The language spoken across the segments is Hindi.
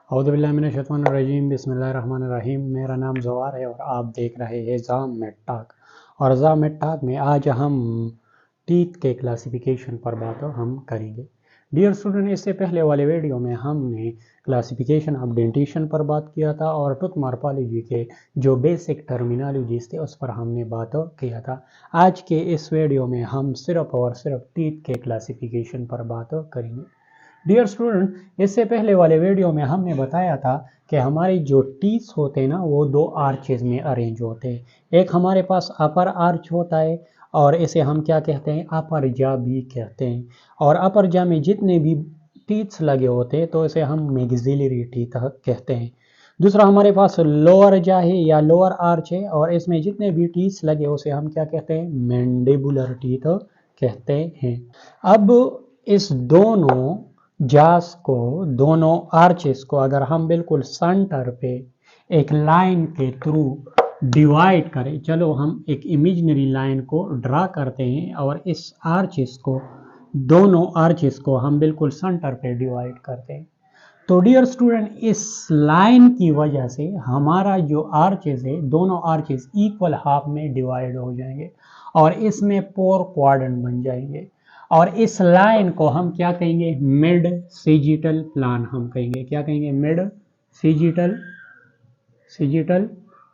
औज़ुबिल्लाहिमिनश्शैतानिर्रजीम बिस्मिल्लाहिर्रहमानिर्रहीम। मेरा नाम ज़वार है और आप देख रहे हैं ज़ाम मेड टॉक। और ज़ाम मेड टॉक में आज हम टीथ के क्लासिफिकेशन पर बात हम करेंगे। डियर स्टूडेंट, इससे पहले वाले वीडियो में हमने क्लासिफिकेशन ऑफ डेंटिशन पर बात किया था और टूथ मॉर्फोलॉजी के जो बेसिक टर्मिनोलॉजीज थे उस पर हमने बात किया था। आज के इस वीडियो में हम सिर्फ और सिर्फ टीथ के क्लासिफिकेशन पर बात करेंगे। डियर स्टूडेंट, इससे पहले वाले वीडियो में हमने बताया था कि हमारे जो टीथ होते हैं ना वो दो आर्चेज में अरेंज होते हैं। एक हमारे पास अपर आर्च होता है और इसे हम क्या कहते हैं, अपर जा भी कहते हैं। और अपर जा में जितने भी टीथ्स लगे होते हैं तो इसे हम मैक्सिलरी टीथ कहते हैं। दूसरा हमारे पास लोअर जा है या लोअर आर्च है और इसमें जितने भी टीथ्स लगे उसे हम क्या कहते हैं, मैंडिबुलर टीथ कहते हैं। अब इस दोनों जास को, दोनों आर्चेस को अगर हम बिल्कुल सेंटर पे एक लाइन के थ्रू डिवाइड करें, चलो हम एक इमेजिनरी लाइन को ड्रा करते हैं और इस आर्चेस को, दोनों आर्चेस को हम बिल्कुल सेंटर पे डिवाइड करते हैं। तो डियर स्टूडेंट, इस लाइन की वजह से हमारा जो आर्चेस है, दोनों आर्चेस इक्वल हाफ में डिवाइड हो जाएंगे और इसमें 4 क्वाड्रेंट बन जाएंगे। और इस लाइन को हम क्या कहेंगे, मिड सेजिटल प्लान हम कहेंगे। क्या कहेंगे, मिड सेजिटल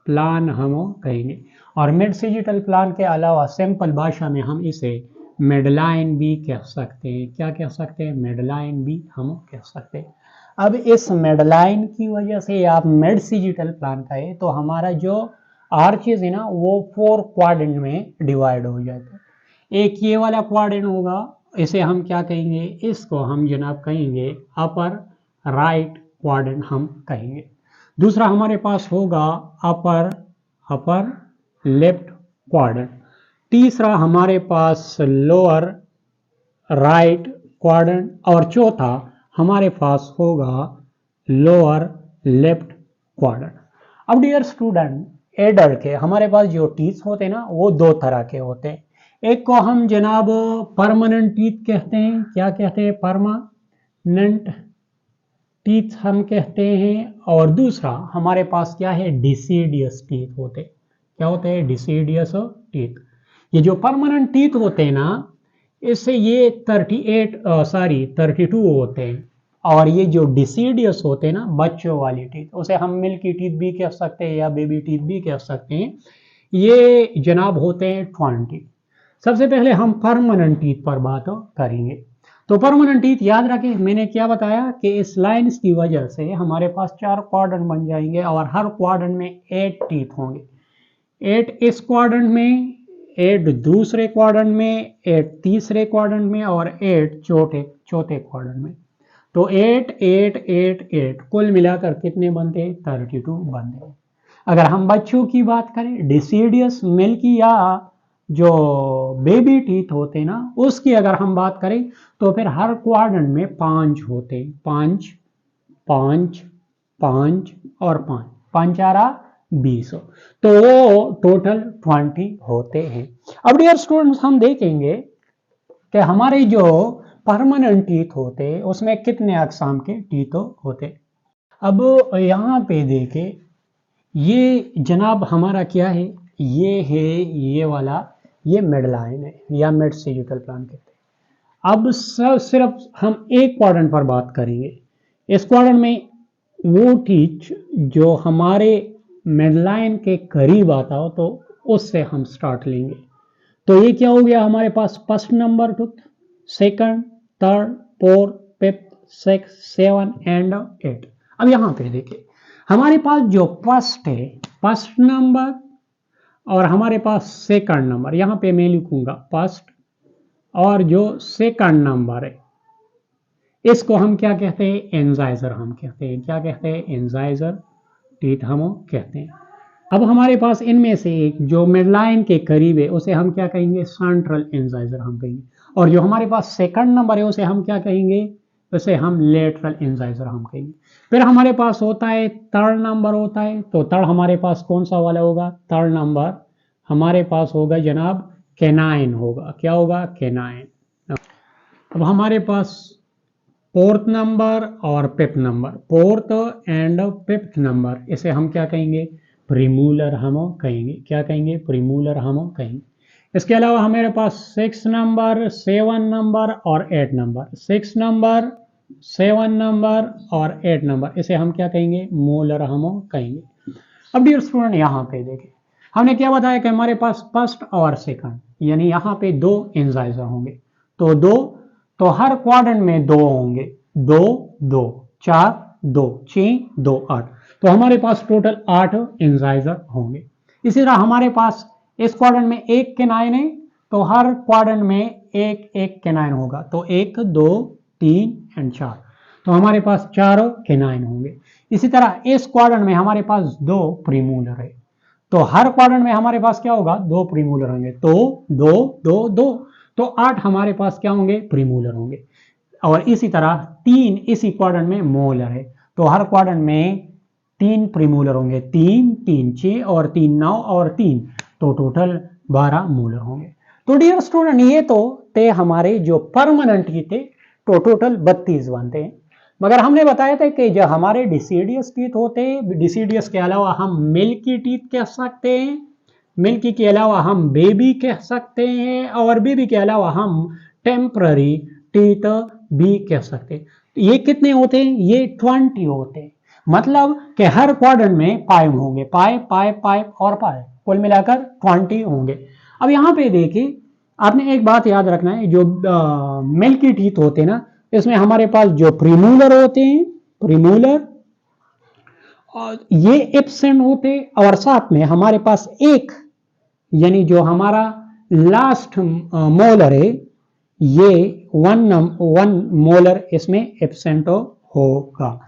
प्लान हम कहेंगे। और मिड सेजिटल प्लान के अलावा सिंपल भाषा में हम इसे मिडलाइन भी कह सकते हैं। क्या कह सकते हैं, मिडलाइन भी हम कह सकते हैं। अब इस मिडलाइन की वजह से या आप मिड सेजिटल प्लान कहें तो हमारा जो आर्चेज है ना वो 4 क्वाड्रेंट में डिवाइड हो जाता है। एक ये वाला क्वाड्रेंट होगा, इसे हम क्या कहेंगे, इसको हम जनाब कहेंगे अपर राइट क्वाड्रेंट हम कहेंगे। दूसरा हमारे पास होगा अपर लेफ्ट क्वाड्रेंट। तीसरा हमारे पास लोअर राइट क्वाड्रेंट और चौथा हमारे पास होगा लोअर लेफ्ट क्वाड्रेंट। अब डियर स्टूडेंट, एडल्ट के हमारे पास जो टीथ होते हैं ना वो दो तरह के होते हैं। एक को हम जनाब परमानेंट टीथ कहते हैं। क्या कहते हैं, परमानेंट टीथ हम कहते हैं। और दूसरा हमारे पास क्या है, डिसीडियस टीथ होते हैं। क्या होते हैं, डिसीडियस टीथ। ये जो परमानेंट टीथ होते हैं ना, इससे ये 32 होते हैं। और ये जो डिसीडियस होते हैं ना, बच्चों वाली टीथ, उसे हम मिल्की टीथ भी कह सकते हैं या बेबी टीथ भी कह सकते हैं, ये जनाब होते हैं 20। सबसे पहले हम परमानेंट टीथ पर बात करेंगे। तो परमानेंट टीथ याद रखें, मैंने क्या बताया कि इस लाइंस की वजह से हमारे पास 4 क्वाड्रेंट बन जाएंगे और हर क्वाड्रेंट में 8 टीथ होंगे। 8 इस क्वाड्रेंट में, 8 दूसरे क्वाड्रेंट में, 8 तीसरे क्वाड्रेंट में और 8 चौथे क्वाड्रेंट में। तो 8 8 8 8 कुल मिलाकर कितने बनते हैं, 32 बनते हैं। अगर हम बच्चों की बात करें, डिसीडियस, मिल्की या जो बेबी टीथ होते हैं ना, उसकी अगर हम बात करें तो फिर हर क्वाड्रेंट में 5 होते हैं। 5 5 5 और 5, 5 4 20, तो वो टोटल 20 होते हैं। अब डियर स्टूडेंट्स, हम देखेंगे कि हमारे जो परमानेंट टीथ होते हैं उसमें कितने अकसाम के टीथ होते। अब यहाँ पे देखें, ये जनाब हमारा क्या है, ये है ये वाला, ये मिडलाइन है या मिड सेजिटल प्लान कहते हैं। अब सिर्फ हम एक क्वाड्रेंट पर बात करेंगे। इस क्वाड्रेंट में वो टीथ जो हमारे मिडलाइन के करीब आता हो तो उससे हम स्टार्ट लेंगे। तो ये क्या हो गया, हमारे पास first number tooth, second, third, fourth, fifth, six, 7 and 8। अब यहाँ पे देखिए, हमारे पास जो फर्स्ट है, फर्स्ट नंबर, और हमारे पास सेकंड नंबर, यहाँ पे मैं लिखूंगा फर्स्ट, और जो सेकंड नंबर है इसको हम क्या कहते हैं, इंसाइजर हम कहते हैं। क्या कहते हैं, इंसाइजर टीथ हम कहते हैं। अब हमारे पास इनमें से एक जो मिडलाइन के करीब है उसे हम क्या कहेंगे, सेंट्रल इंसाइजर हम कहेंगे। और जो हमारे पास सेकंड नंबर है उसे हम क्या कहेंगे, उसे हम लेटरल इंसाइजर हम कहेंगे। फिर हमारे पास होता है थर्ड नंबर होता है। तो थर्ड हमारे पास कौन सा वाला होगा, थर्ड नंबर हमारे पास होगा जनाब कैनाइन होगा। क्या होगा, कैनाइन। अब हमारे पास फोर्थ नंबर और fifth number, fourth and fifth number, इसे हम क्या कहेंगे, प्रीमूलर हम कहेंगे। क्या कहेंगे, प्रीमूलर हम कहेंगे। इसके अलावा हमारे पास 6 नंबर, 7 नंबर और 8 नंबर, 6 नंबर, 7 नंबर और 8 नंबर, इसे हम क्या कहेंगे, मोलर हम कहेंगे। अब डियर स्टूडेंट यहाँ पे देखें, हमने क्या बताया कि हमारे पास फर्स्ट और सेकंड, यानी यहाँ पे 2 इंजाइजर होंगे, तो 2, तो हर क्वाड्रेंट में 2 होंगे, 2 2 4 2 6 2 8, तो हमारे पास टोटल 8 इंजाइजर होंगे। इसी तरह हमारे पास इस क्वाड्रेंट में 1 केनाइन है, तो हर क्वाड्रेंट में एक एक केनाइन होगा, तो 1 2 3 एंड 4, तो हमारे पास 4 केनाइन होंगे। इसी तरह इस क्वाड्रेंट में हमारे पास 2 प्रीमूलर है, तो हर क्वाड्रेंट में हमारे पास क्या होगा, 2 प्रीमूलर होंगे, तो 2 2 2, तो 8 हमारे पास क्या होंगे, प्रीमूलर होंगे। और इसी तरह 3 इसी क्वाड्रेंट में मोलर है, तो हर क्वाड्रेंट में 3 प्रीमूलर होंगे, 3 3 6 और 3 9 और 3, तो टोटल 12 मोलर होंगे। तो डियर स्टूडेंट ये तो थे हमारे जो परमानेंट ही थे, तो टोटल 32 बनते हैं। मगर हमने बताया था कि जो हमारे डिसीडियस टीथ होते हैं, डिसीडियस के अलावा हम मिल्की टीथ कह सकते हैं, मिल्की के अलावा हम बेबी कह सकते हैं, और बेबी के अलावा हम टेम्पररी टीथ भी कह सकते हैं। ये कितने होते हैं, ये 20 होते हैं, मतलब कि हर क्वाड्रेंट में 5 होंगे, 5 5 5 और 5, कुल मिलाकर 20 होंगे। अब यहाँ पे देखिए, आपने एक बात याद रखना है, जो मिल्की टीथ होते हैं ना, इसमें हमारे पास जो प्रीमूलर होते हैं, प्रीमूलर, और ये एब्सेंट होते, और साथ में हमारे पास एक, यानी जो हमारा लास्ट मोलर है, ये 1 मोलर इसमें एब्सेंट होगा।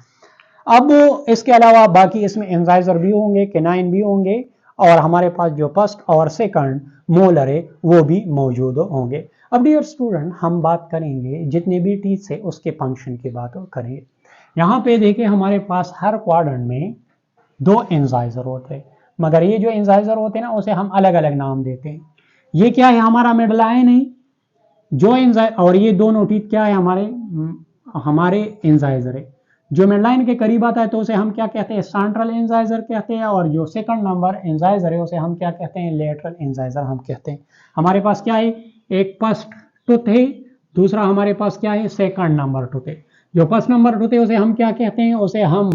अब इसके अलावा बाकी इसमें इंजाइजर भी होंगे, केनाइन भी होंगे, और हमारे पास जो फर्स्ट और सेकंड मोलर है वो भी मौजूद होंगे। अब डियर स्टूडेंट हम बात करेंगे जितने भी टीथ से उसके फंक्शन की बात करेंगे। यहाँ पे देखिए हमारे पास हर क्वाड्रेंट में 2 इंजाइजर होते हैं, मगर ये जो इंजाइजर होते हैं ना, उसे हम अलग अलग नाम देते हैं। ये क्या है, हमारा मिडलाइन है, जो इंजाइजर, और ये दोनों टीथ क्या है, हमारे इंजाइजर है। जो मिडलाइन के करीब आता है तो उसे हम क्या कहते हैं, सेंट्रल इंजाइजर कहते हैं, और जो सेकंड नंबर इंजाइजर है उसे हम क्या कहते हैं, लेटरल इंजाइजर हम कहते हैं। हमारे पास क्या है, एक फर्स्ट टूथ है, दूसरा हमारे पास क्या है, सेकंड नंबर टूथ है। जो फर्स्ट नंबर टूथ है उसे हम क्या कहते हैं, उसे हम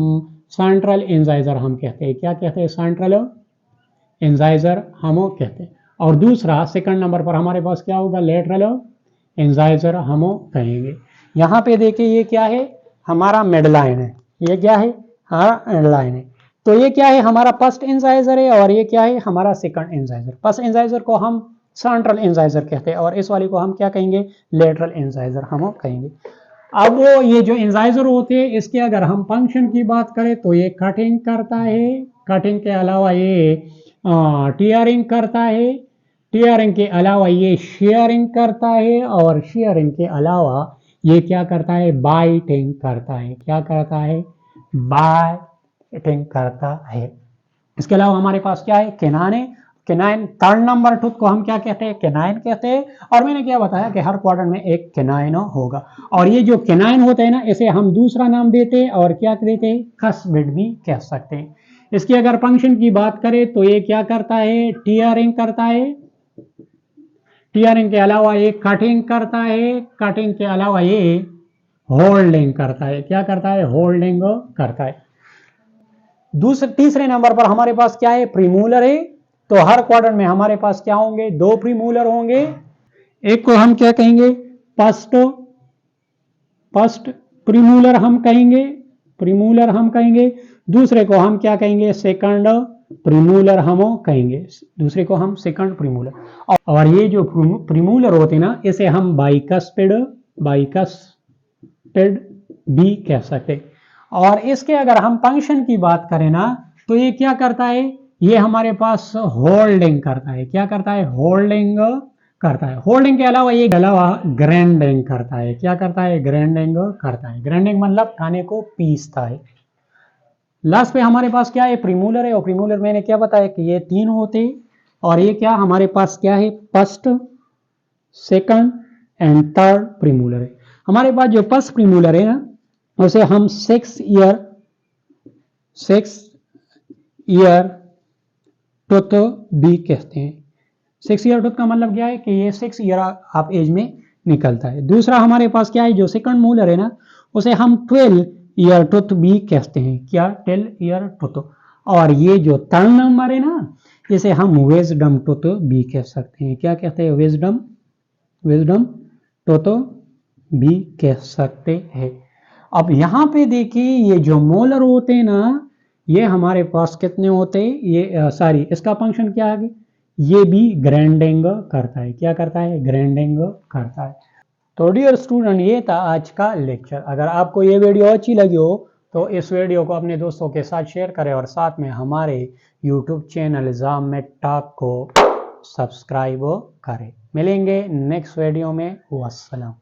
सेंट्रल इंजाइजर हम कहते हैं। क्या कहते हैं, सेंट्रल इंजाइजर हम कहते हैं। और दूसरा सेकंड नंबर पर हमारे पास क्या होगा, लेटरल इंजाइजर हम कहेंगे। यहाँ पे देखिए ये क्या है, हमारा मिडलाइन है, ये क्या है, हाँ मिडलाइन है। तो ये क्या है, हमारा फर्स्ट इंजाइजर है, और ये क्या है, हमारा सेकंड इंजाइजर। फर्स्ट इंजाइजर को हम सेंट्रल इंजाइजर कहते हैं, और इस वाले को हम क्या कहेंगे, लेटरल इंजाइजर हम कहेंगे। अब ये जो इंजाइजर होते हैं, इसके अगर हम फंक्शन की बात करें तो ये कटिंग करता है, कटिंग के अलावा ये टीयरिंग करता है, टीयरिंग के अलावा ये शेयरिंग करता है, और शेयरिंग के अलावा ये क्या करता है, बाइटिंग करता है। क्या करता है, बाइटिंग करता है। इसके अलावा हमारे पास क्या है, केनाइन है। केनाइन थर्ड नंबर टूथ को हम क्या कहते हैं, केनाइन कहते हैं। और मैंने क्या बताया कि हर क्वाड्रेंट में एक केनाइन होगा, और ये जो केनाइन होते हैं ना, इसे हम दूसरा नाम देते हैं, और क्या देते हैं, कस्बिड भी कह सकते हैं। इसकी अगर फंक्शन की बात करें तो ये क्या करता है, टीयरिंग करता है, टीयरिंग के अलावा ये कटिंग करता है, कटिंग के अलावा ये होल्डिंग करता है। क्या करता है, होल्डिंग करता है। तीसरे नंबर पर हमारे पास क्या है, प्रीमूलर है। तो हर क्वाड्रेंट में हमारे पास क्या होंगे, 2 प्रीमूलर होंगे। एक को हम क्या कहेंगे, फर्स्ट प्रीमूलर हम कहेंगे, प्रीमूलर हम कहेंगे। दूसरे को हम क्या कहेंगे, सेकंड प्रीमूलर हम कहेंगे, दूसरे को हम सेकंड प्रीमूलर। और ये जो प्रीमूलर होते हैं ना, इसे हम बाइकस्पिड भी कह सकते। और इसके अगर हम फंक्शन की बात करें ना, तो ये क्या करता है, ये हमारे पास होल्डिंग करता है। क्या करता है, होल्डिंग करता है। होल्डिंग के अलावा ये ग्राइंडिंग करता है। क्या करता है, ग्राइंडिंग करता है। ग्राइंडिंग मतलब खाने को पीसता है। लास्ट पे हमारे पास क्या है, प्रीमूलर है। और प्रीमूलर मैंने क्या बताया कि ये 3 होते हैं, और ये क्या हमारे पास क्या है, फर्स्ट सेकंड एंड थर्ड प्रीमूलर है। हमारे पास जो फर्स्ट प्रीमूलर है ना, उसे हम 6 ईयर टूथ भी कहते हैं। 6 ईयर टूथ का मतलब क्या है कि ये 6 ईयर आप एज में निकलता है। दूसरा हमारे पास क्या है, जो सेकंड मोलर है ना, उसे हम 12 ईयर टूथ भी कहते हैं। क्या? 12 ईयर टूथ। और ये जो थर्ड नंबर है ना, इसे हम विजडम टूथ भी कह सकते हैं। क्या कहते हैं? विजडम टूथ भी कह सकते हैं। अब यहाँ पे देखिए, ये जो मोलर होते हैं ना, ये हमारे पास कितने होते हैं? ये सॉरी, इसका फंक्शन क्या है? ये भी ग्राइंडिंग करता है। क्या करता है? ग्राइंडिंग करता है। तो डियर स्टूडेंट, ये था आज का लेक्चर। अगर आपको ये वीडियो अच्छी लगी हो तो इस वीडियो को अपने दोस्तों के साथ शेयर करें और साथ में हमारे यूट्यूब चैनल जामेट टॉक को सब्सक्राइब करें। मिलेंगे नेक्स्ट वीडियो में। वस्सलाम।